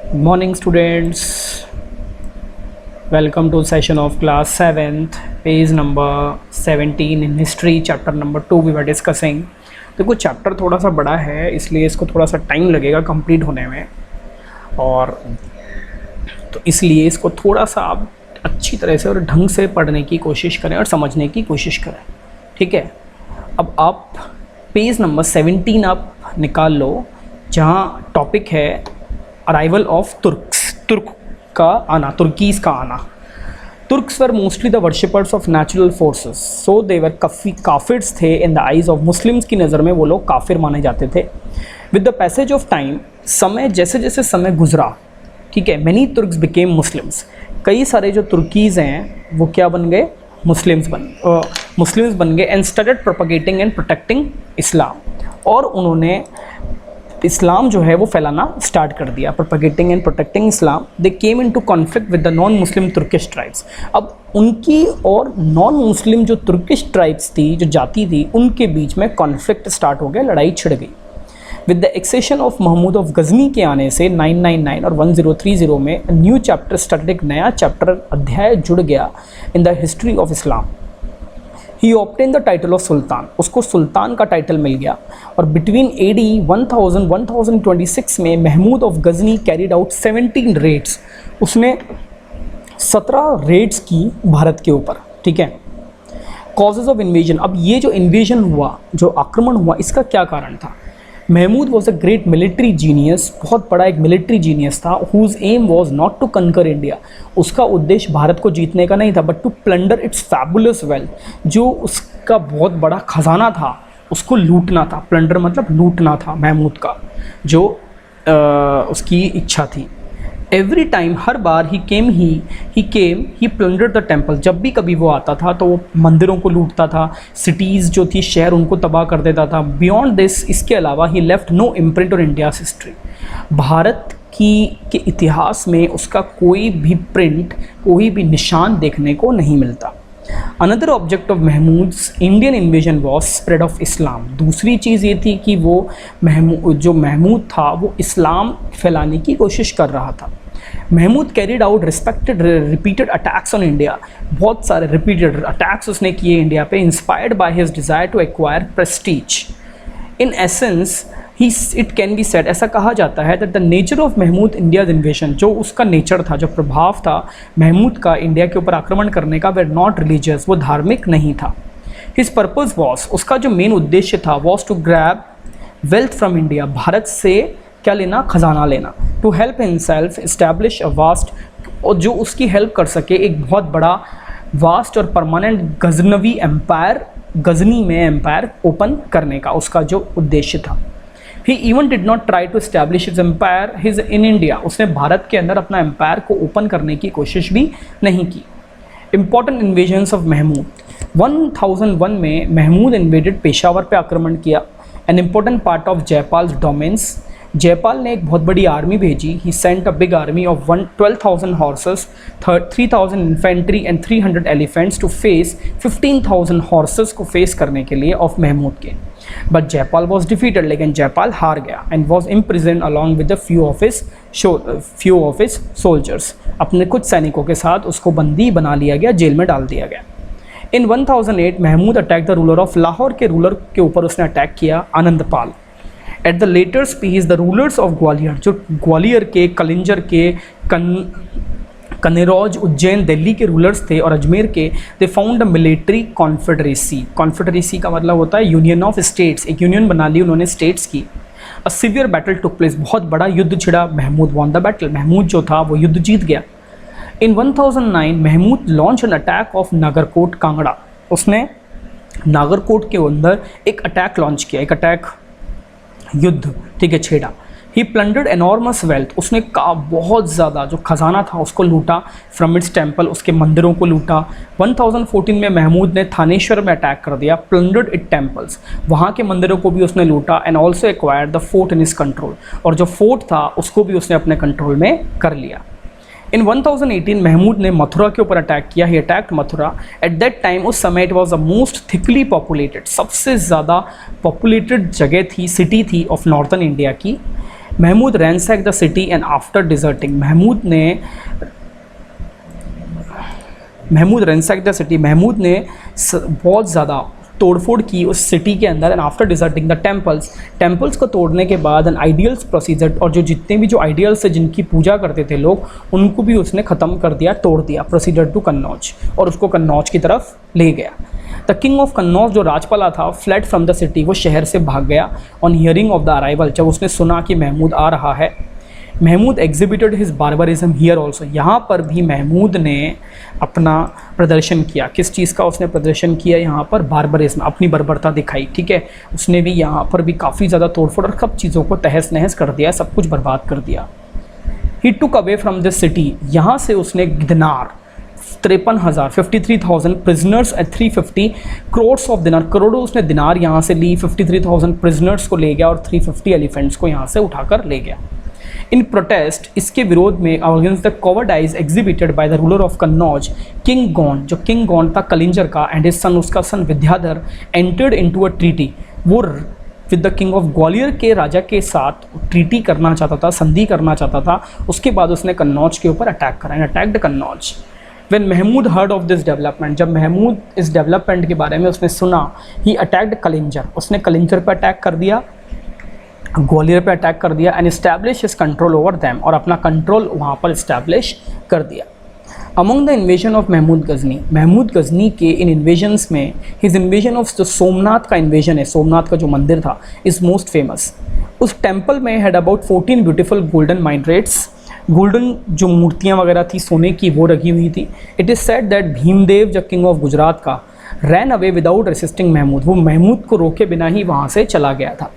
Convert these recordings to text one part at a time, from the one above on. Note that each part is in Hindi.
Good morning, students. Welcome to session of class 7th, page number 17 in history, chapter number 2 we were discussing. देखो चैप्टर थोड़ा सा बड़ा है, इसलिए इसको थोड़ा सा टाइम लगेगा कंप्लीट होने में, और तो इसलिए इसको थोड़ा सा आप अच्छी तरह से और ढंग से पढ़ने की कोशिश करें और समझने की कोशिश करें, ठीक है। अब आप पेज नंबर 17 आप निकाल लो, जहाँ टॉपिक है अराइवल ऑफ तुर्क का आना, तुर्कीज़ का आना। Turks were mostly the worshippers of natural forces, so they were kafirs थे in the eyes of Muslims की नज़र में वो लोग काफिर माने जाते थे। With the passage of time, समय जैसे जैसे समय गुजरा, ठीक है, मैनी तुर्क्स बिकेम मुस्लिम्स, कई सारे जो तुर्कीज़ हैं वो क्या बन गए, मुस्लिम्स बन गए। And started propagating and protecting Islam, और उन्होंने इस्लाम जो है वो फैलाना स्टार्ट कर दिया। Propagating and protecting Islam, they came into conflict with the non Muslim Turkish tribes. अब उनकी और नॉन मुस्लिम जो तुर्किश ट्राइब्स थी, जो जाति थी, उनके बीच में कॉन्फ्लिक्ट स्टार्ट हो गया, लड़ाई छिड़ गई। With the accession of Mahmud of Ghazni के आने से 999 और 1030 में न्यू चैप्टर स्टार्टेड, एक नया चैप्टर अध्याय जुड़ गया in the history of Islam. He obtained the title of sultan, उसको सुल्तान का टाइटल मिल गया। और बिटवीन AD 1026 में Mahmud of Ghazni carried out 17 raids, उसने 17 रेड्स की भारत के ऊपर, ठीक है। कॉजेज ऑफ इन्वेजन, अब ये जो इन्वेजन हुआ, जो आक्रमण हुआ, इसका क्या कारण था। Mahmud was a great military genius, बहुत बड़ा एक मिलिट्री जीनियस था। Whose aim was not to conquer India, उसका उद्देश्य भारत को जीतने का नहीं था, but to plunder its fabulous wealth, जो उसका बहुत बड़ा खजाना था उसको लूटना था। प्लंडर मतलब लूटना था महमूद का, जो उसकी इच्छा थी। Every time, her bar he plundered the temple, जब भी कभी वो आता था तो वो मंदिरों को लूटता था, सिटीज़ जो थी, शहर, उनको तबाह कर देता था। बियॉन्ड दिस, इसके अलावा he left no imprint on India's history, Bharat के इतिहास में उसका कोई भी प्रिंट, कोई भी निशान देखने को नहीं मिलता। Another object of Mahmud's Indian invasion was spread of Islam, दूसरी चीज़ ये थी कि वो महमूद था वो इस्लाम फैलाने की कोशिश कर रहा था। Mahmud carried out repeated attacks on India, बहुत सारे रिपीटेड अटैक्स उसने किए इंडिया पे, inspired by his desire to acquire prestige. In essence it can be said, ऐसा कहा जाता है that the nature of Mahmud India's invasion, जो उसका नेचर था, जो प्रभाव था महमूद का इंडिया के ऊपर आक्रमण करने का, वेर नॉट रिलीजियस, वो धार्मिक नहीं था। हिज पर्पज़ वॉज, उसका जो मेन उद्देश्य था, was to grab wealth from India, भारत से क्या लेना, खजाना लेना। To help himself establish a vast, और जो उसकी हेल्प कर सके एक बहुत बड़ा वास्ट और परमानेंट गजनवी एम्पायर, गजनी में एम्पायर ओपन करने का उसका जो उद्देश्य था। He even did not try to establish his empire in India, उसने भारत के अंदर अपना एम्पायर को ओपन करने की कोशिश भी नहीं की। Important invasions of महमूद, 1001 में महमूद इन्वेडेड पेशावर पे आक्रमण किया। An important part of Jaipal's domains, Jaipal ने एक बहुत बड़ी आर्मी भेजी। He sent a big army of 12,000 horses, 3,000 infantry and 300 elephants to face 15,000 horses को फेस करने के लिए ऑफ महमूद के। बट जयपाल वॉज डिफीटेड, लेकिन जयपाल हार गया। And was imprison along with the few of his soldiers, अपने कुछ सैनिकों के साथ उसको बंदी बना लिया गया, जेल में डाल दिया गया। In 1008 Mahmud attack the ruler of Lahore के रूलर के ऊपर उसने अटैक किया, Anandpal. At the later speech the rulers of Gwalior, जो ग्वालियर के, कलिंजर के, कनेरौज, उज्जैन, दिल्ली के रूलर्स थे, और अजमेर के, they found a military confederacy. Confederacy का मतलब होता है यूनियन ऑफ स्टेट्स, एक यूनियन बना ली उन्होंने स्टेट्स की। A severe battle took place, बहुत बड़ा युद्ध छिड़ा। Mahmud won the battle, Mahmud जो था वो युद्ध जीत गया। In 1009 Mahmud launched an attack of Nagarkot Kangra, उसने नागरकोट के अंदर एक अटैक लॉन्च किया, एक अटैक युद्ध, ठीक है, छेड़ा। ही प्लंडर्ड एनॉर्मस वेल्थ, उसने का बहुत ज़्यादा जो खजाना था उसको लूटा। फ्रॉम इट्स टेम्पल, उसके मंदिरों को लूटा। 1014 में महमूद ने थानेश्वर में अटैक कर दिया। प्लंडर्ड इट टेम्पल्स, वहाँ के मंदिरों को भी उसने लूटा। And also acquired the fort in his control, और जो फोर्ट था उसको भी उसने अपने कंट्रोल में कर लिया। इन 1018 महमूद ने मथुरा के ऊपर अटैक किया। He attacked Mathura. At that time, उस समय it was the most thickly populated, सबसे ज़्यादा पॉपुलेटेड जगह थी, सिटी थी ऑफ नॉर्थन इंडिया की। Mahmud ransack the city and after deserting, Mahmud ransack the city, Mahmud ने बहुत ज़्यादा तोड़फोड़ की उस सिटी के अंदर। And after deserting the temples को तोड़ने के बाद एन आइडियल्स प्रोसीजर, और जो जितने भी जो आइडियल्स से जिनकी पूजा करते थे लोग, उनको भी उसने ख़त्म कर दिया, तोड़ दिया। प्रोसीजर टू कन्नौज, और उसको कन्नौज की तरफ ले गया। द किंग ऑफ कन्नौज जो राजपाला था, फ्लड फ्रॉम द सिटी, वो शहर से भाग गया। On hearing of the arrival, जब उसने सुना कि महमूद आ रहा है। Mahmud exhibited his barbarism here also, यहाँ पर भी महमूद ने अपना प्रदर्शन किया। किस चीज़ का उसने प्रदर्शन किया यहाँ पर? बार्बरिज्म, अपनी बर्बरता दिखाई। ठीक है, उसने भी यहाँ पर भी काफ़ी ज़्यादा तोड़फोड़ और सब चीज़ों को तहस नहस कर दिया, सब कुछ बर्बाद कर दिया। He took away from this city, यहाँ से उसने दिनार 53,000 53,000 प्रिजनर्स एट 350 करोड्स ऑफ दिनार, करोड़ों उसने दिनार यहाँ से ली, 53,000 प्रिजनर्स को ले गया और 350 एलिफेंट्स को यहाँ से उठाकर ले गया। इन प्रोटेस्ट, इसके विरोध में, against the cowardice exhibited by the ruler of Kannauj, king Gaund, जो किंग गौंड था कलिंजर का, एंड हिज सन, उसका son Vidyadhar, entered into a treaty, वो with the king of Gwalior के राजा के साथ ट्रीटी करना चाहता था, संधि करना चाहता था। उसके बाद उसने कन्नौज के ऊपर अटैक करा, and attacked Kannauj. When Mahmud heard of this development, जब महमूद इस डेवलपमेंट के बारे में उसने सुना, ही अटैक्ड कलिंजर, उसने कलिंजर पर अटैक कर दिया, ग्वालियर पे अटैक कर दिया, and establish his control over them, और अपना कंट्रोल वहाँ पर इस्टेब्लिश कर दिया। Among the invasion of Mahmud Ghazni, Mahmud Ghazni के इन इन्वेजन्स में, हिज इन्वेजन ऑफ जो सोमनाथ का इन्वेजन है, सोमनाथ का जो मंदिर था, इज़ मोस्ट फेमस। उस टेम्पल में had about 14 beautiful golden minarets, golden जो मूर्तियाँ वगैरह थी सोने की, वो रखी हुई थी। It is said that Bhimdev, जो किंग ऑफ गुजरात का, ran away without resisting Mahmud, वो महमूद को रोके बिना ही वहाँ से चला गया था।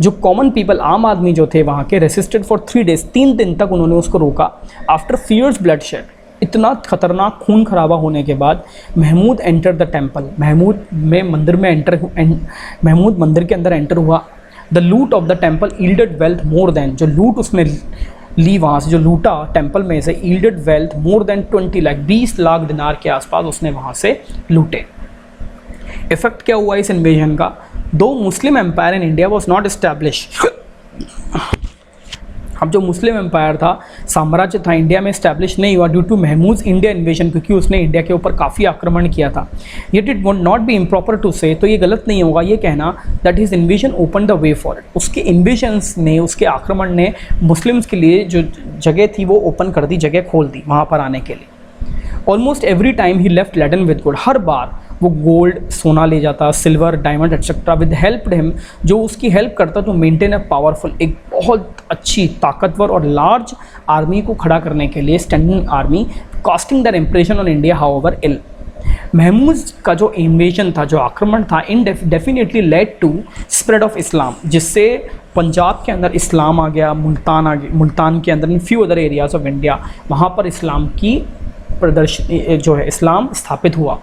जो कॉमन पीपल, आम आदमी जो थे वहाँ के, रेसिस्टेड फॉर 3 days, 3 दिन तक उन्होंने उसको रोका। आफ्टर फियर्स ब्लडशेड, इतना खतरनाक खून खराबा होने के बाद, Mahmud enter the temple, Mahmud मंदिर के अंदर एंटर हुआ। The loot of the temple yielded wealth more than, जो लूट उसने ली वहाँ से, जो लूटा टेम्पल में से, yielded wealth more then 20 lakh, 20 lakh दिनार के आसपास उसने वहाँ से लूटे। इफेक्ट क्या हुआ इस इन्वेजन का? Though Muslim empire in India was not establish, अब जो मुस्लिम एम्पायर था, साम्राज्य था, इंडिया में इस्टेब्लिश नहीं हुआ due to Mahmud India invasion, क्योंकि उसने इंडिया के ऊपर काफ़ी आक्रमण किया था। Yet it would not be improper to say, तो ये गलत नहीं होगा ये कहना that his invasion open the way for it, उसके इन्वेजन्स ने, उसके आक्रमण ने मुस्लिम्स के लिए जो जगह थी वो ओपन कर दी, जगह खोल दी वहाँ पर आने के लिए। Almost every time he left laden with gold, हर बार वो गोल्ड, सोना ले जाता, silver, diamond etcetera, with help him, जो उसकी हेल्प करता तो मेंटेन अ पावरफुल, एक बहुत अच्छी, ताकतवर और लार्ज आर्मी को खड़ा करने के लिए, standing army, casting that impression on India however ill. महमूद का जो इन्वेजन था, जो आक्रमण था, in definitely led to spread of Islam, जिससे पंजाब के अंदर इस्लाम आ गया, मुल्तान आ गया, मुल्तान के अंदर in few other areas of India, वहाँ पर इस्लाम की प्रदर्शन जो है, इस्लाम स्थापित हुआ।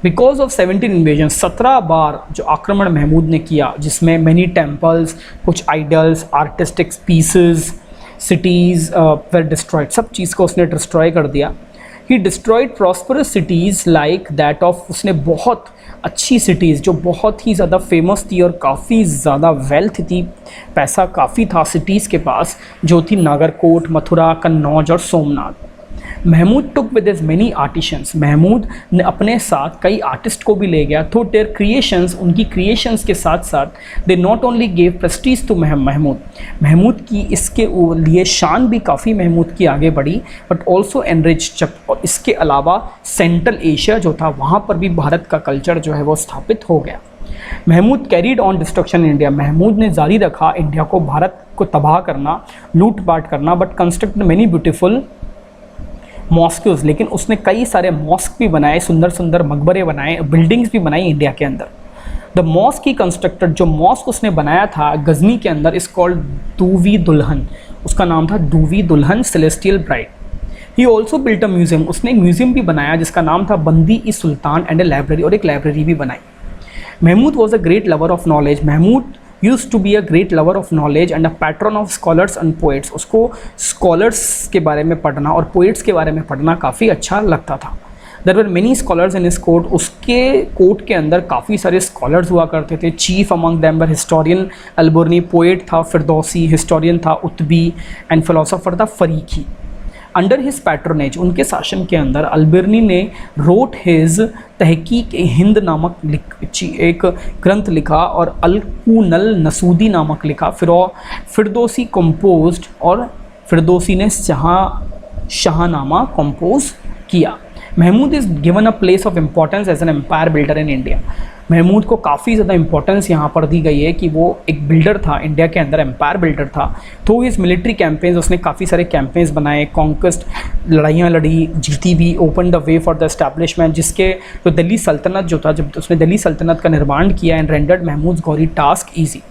बिकॉज ऑफ 17 इन्वेजन, 17 बार जो आक्रमण महमूद ने किया, जिसमें मैनी टेम्पल्स, कुछ idols, artistic pieces, cities were destroyed, सब चीज़ को उसने डिस्ट्रॉय कर दिया। He destroyed prosperous cities like that of, उसने बहुत अच्छी सिटीज़ जो बहुत ही ज़्यादा फेमस थी और काफ़ी ज़्यादा वेल्थ थी, पैसा काफ़ी था सिटीज़ के पास, जो थी नागरकोट, मथुरा, कन्नौज और Somnath. Mahmud took with his many artisans, Mahmud ने अपने साथ कई आर्टिस्ट को भी ले गया। थो देयर क्रिएशंस, उनकी क्रिएशंस के साथ साथ they not only gave prestige to Mahmud की इसके लिए शान भी काफ़ी महमूद की आगे बढ़ी, बट ऑल्सो एनरिच, और इसके अलावा सेंट्रल एशिया जो था वहाँ पर भी भारत का कल्चर जो है वो स्थापित हो गया। Mahmud carried on destruction in India, Mahmud ने जारी रखा इंडिया को, भारत को तबाह करना, लूट पाट करना, बट कंस्ट्रक्ट मेनी ब्यूटीफुल मॉस्क्यूज, लेकिन उसने कई सारे मॉस्क भी बनाए, सुंदर सुंदर मकबरे बनाए, बिल्डिंग्स भी बनाई इंडिया के अंदर। द मॉस्क ही कंस्ट्रक्टेड, जो मॉस्क उसने बनाया था गजनी के अंदर, इस कॉल्ड दूवी दुल्हन, उसका नाम था दूवी दुल्हन celestial bride. He also built a museum, उसने एक म्यूजियम भी बनाया जिसका नाम था बंदी ई सुल्तान, एंड ए लाइब्रेरी, और एक लाइब्रेरी भी बनाई। Mahmud was a great lover of knowledge, Mahmud used to be a great lover of knowledge and a patron of scholars and poets, उसको स्कॉलर्स के बारे में पढ़ना और पोइट्स के बारे में पढ़ना काफ़ी अच्छा लगता था। There were many scholars in his court, उसके कोर्ट के अंदर काफ़ी सारे स्कॉलर्स हुआ करते थे। Chief among them were historian Alberuni, poet था फिरदौसी, हिस्टोरियन था उतबी एंड फिलोसोफर था फरीकी। अंडर हिज पैट्रोनेज, उनके शासन के अंदर अलबर्नी ने रोट हिज तहकीक हिंद नामक एक ग्रंथ लिखा और अलकुनल नसूदी नामक लिखा। फिरदौसी कंपोज्ड, और फिरदौसी ने शाहनामा कंपोज किया। Mahmud is given a place of importance as an empire builder in India. Mahmud को काफ़ी ज़्यादा इंपॉर्टेंस यहाँ पर दी गई है कि वो एक बिल्डर था, इंडिया के अंदर एम्पायर बिल्डर था। तो इस मिलिट्री कैंपेन्स, उसने काफ़ी सारे कैंपेन्स बनाए, कॉन्क्वेस्ट लड़ाइयाँ लड़ी, जीती भी, open the way for the establishment, जिसके जो दिल्ली सल्तनत जो था, जब उसने दिल्ली सल्तनत का निर्माण किया and rendered Mahmud Ghori task easy.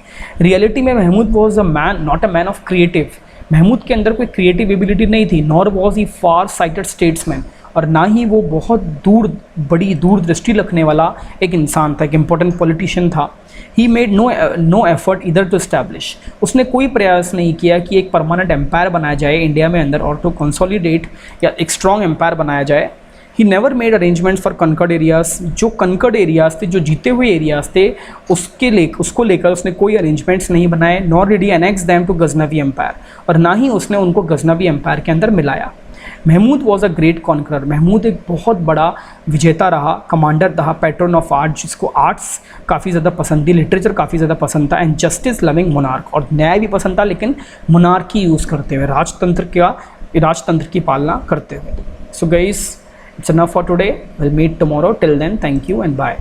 Reality में Mahmud was a man, not a man of creative. Mahmud के अंदर कोई क्रिएटिव एबिलिटी नहीं थी, nor was he far sighted statesman, और ना ही वो बहुत बड़ी दूरदृष्टि रखने वाला एक इंसान था, एक इम्पोर्टेंट पॉलिटिशियन था। ही मेड नो एफर्ट इधर टू एस्टैब्लिश, उसने कोई प्रयास नहीं किया कि एक परमानेंट एम्पायर बनाया जाए इंडिया में अंदर, और टू कंसोलिडेट या एक स्ट्रॉन्ग एम्पायर बनाया जाए। He never made arrangements for conquered areas, जो कनकर्ड एरियाज थे, जो जीते हुए एरियाज थे, उसको लेकर उसने कोई अरेंजमेंट्स नहीं बनाए। Nor did he annex them to Ghaznavi empire, और ना ही उसने उनको गजनवी एम्पायर के अंदर मिलाया। Mahmud was a great conqueror, Mahmud एक बहुत बड़ा विजेता रहा, कमांडर रहा, पैट्रन ऑफ आर्ट, जिसको आर्ट्स काफ़ी ज़्यादा पसंद थी, लिटरेचर काफ़ी ज़्यादा पसंद था, एंड जस्टिस लविंग मोनार्क, और न्याय भी पसंद था, लेकिन मोनार्की यूज़ करते हुए, राजतंत्र की पालना करते हुए। So guys, it's enough for today, will meet tomorrow, till then thank you and bye.